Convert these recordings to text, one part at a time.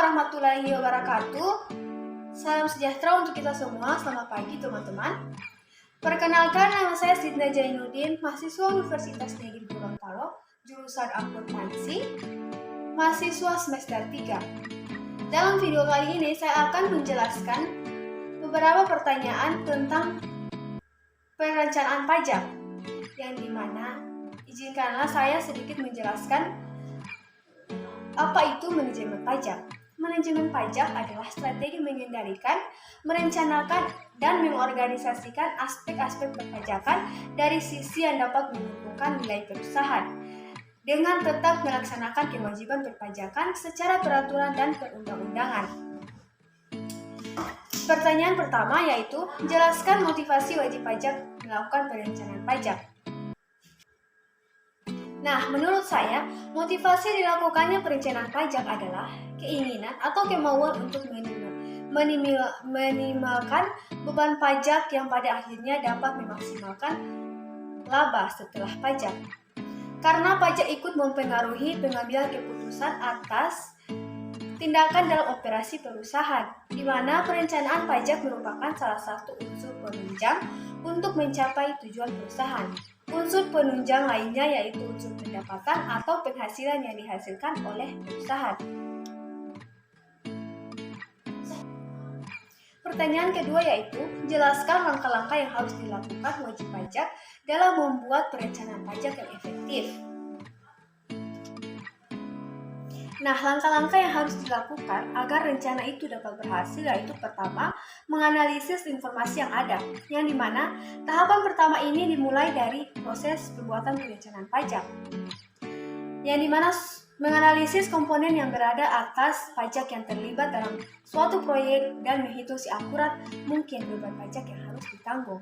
warahmatullahi wabarakatuh. Salam sejahtera untuk kita semua. Selamat pagi teman-teman. Perkenalkan, nama saya Sidna Jainuddin, mahasiswa Universitas Negeri Gorontalo, jurusan akuntansi, mahasiswa semester 3. Dalam video kali ini saya akan menjelaskan beberapa pertanyaan tentang perencanaan pajak, yang dimana izinkanlah saya sedikit menjelaskan apa itu manajemen pajak. Manajemen pajak adalah strategi mengendalikan, merencanakan, dan mengorganisasikan aspek-aspek perpajakan dari sisi yang dapat menguntungkan nilai perusahaan, dengan tetap melaksanakan kewajiban perpajakan secara peraturan dan perundang-undangan. Pertanyaan pertama yaitu, jelaskan motivasi wajib pajak melakukan perencanaan pajak. Nah, menurut saya, motivasi dilakukannya perencanaan pajak adalah keinginan atau kemauan untuk minimalkan beban pajak yang pada akhirnya dapat memaksimalkan laba setelah pajak. Karena pajak ikut mempengaruhi pengambilan keputusan atas tindakan dalam operasi perusahaan, di mana perencanaan pajak merupakan salah satu unsur penunjang untuk mencapai tujuan perusahaan. Unsur penunjang lainnya yaitu unsur pendapatan atau penghasilan yang dihasilkan oleh perusahaan. Pertanyaan kedua yaitu, jelaskan langkah-langkah yang harus dilakukan wajib pajak dalam membuat perencanaan pajak yang efektif. Nah, langkah-langkah yang harus dilakukan agar rencana itu dapat berhasil yaitu pertama, menganalisis informasi yang ada, yang dimana tahapan pertama ini dimulai dari proses pembuatan perencanaan pajak, yang dimana menganalisis komponen yang berada atas pajak yang terlibat dalam suatu proyek dan menghitung seakurat mungkin beban pajak yang harus ditanggung.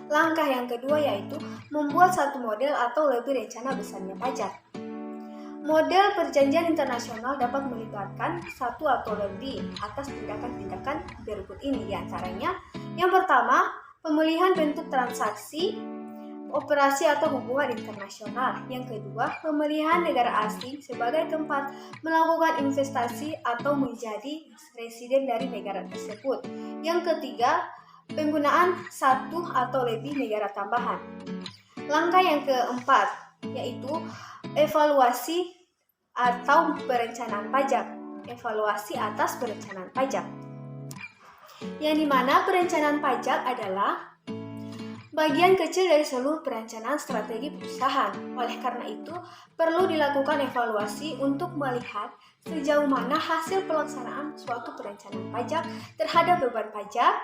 Langkah yang kedua yaitu membuat satu model atau lebih rencana besarnya pajak. Model perjanjian internasional dapat melibatkan satu atau lebih atas tindakan-tindakan berikut ini, diantaranya yang pertama, pemilihan bentuk transaksi, operasi atau hubungan internasional. Yang kedua, pemilihan negara asing sebagai tempat melakukan investasi atau menjadi residen dari negara tersebut. Yang ketiga, penggunaan satu atau lebih negara tambahan. Langkah yang keempat yaitu evaluasi atau perencanaan pajak. Evaluasi atas perencanaan pajak, yang dimana perencanaan pajak adalah bagian kecil dari seluruh perencanaan strategi perusahaan. Oleh karena itu, perlu dilakukan evaluasi untuk melihat sejauh mana hasil pelaksanaan suatu perencanaan pajak terhadap beban pajak,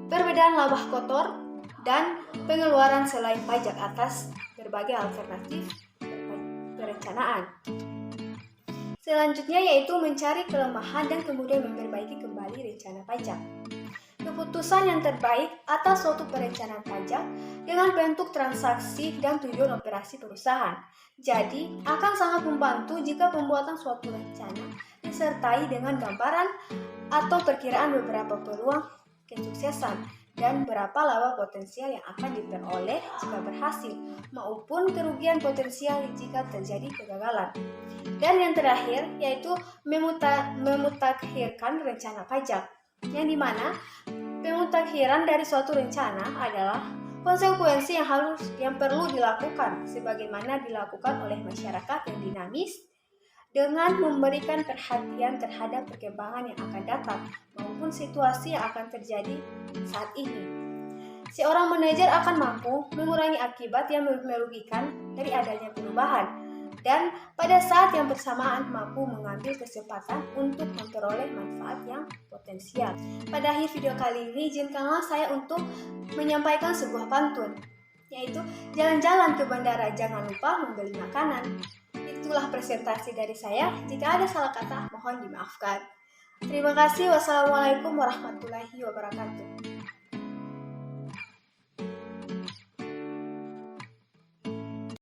perbedaan laba kotor, dan pengeluaran selain pajak atas berbagai alternatif perencanaan. Selanjutnya yaitu mencari kelemahan dan kemudian memperbaiki kembali rencana pajak. Keputusan yang terbaik atas suatu perencanaan pajak dengan bentuk transaksi dan tujuan operasi perusahaan. Jadi, akan sangat membantu jika pembuatan suatu rencana disertai dengan gambaran atau perkiraan beberapa peluang kesuksesan dan berapa laba potensial yang akan diperoleh jika berhasil, maupun kerugian potensial jika terjadi kegagalan. Dan yang terakhir yaitu memutakhirkan rencana pajak, yang dimana pemutakhiran dari suatu rencana adalah konsekuensi yang perlu dilakukan sebagaimana dilakukan oleh masyarakat yang dinamis dengan memberikan perhatian terhadap perkembangan yang akan datang maupun situasi yang akan terjadi saat ini. Seorang manajer akan mampu mengurangi akibat yang merugikan dari adanya perubahan dan pada saat yang bersamaan mampu mengambil kesempatan untuk memperoleh manfaat yang potensial. Pada akhir video kali ini, izinkanlah saya untuk menyampaikan sebuah pantun, yaitu jalan-jalan ke bandara jangan lupa membeli makanan. Itulah presentasi dari saya. Jika ada salah kata, mohon dimaafkan. Terima kasih. Wassalamualaikum warahmatullahi wabarakatuh.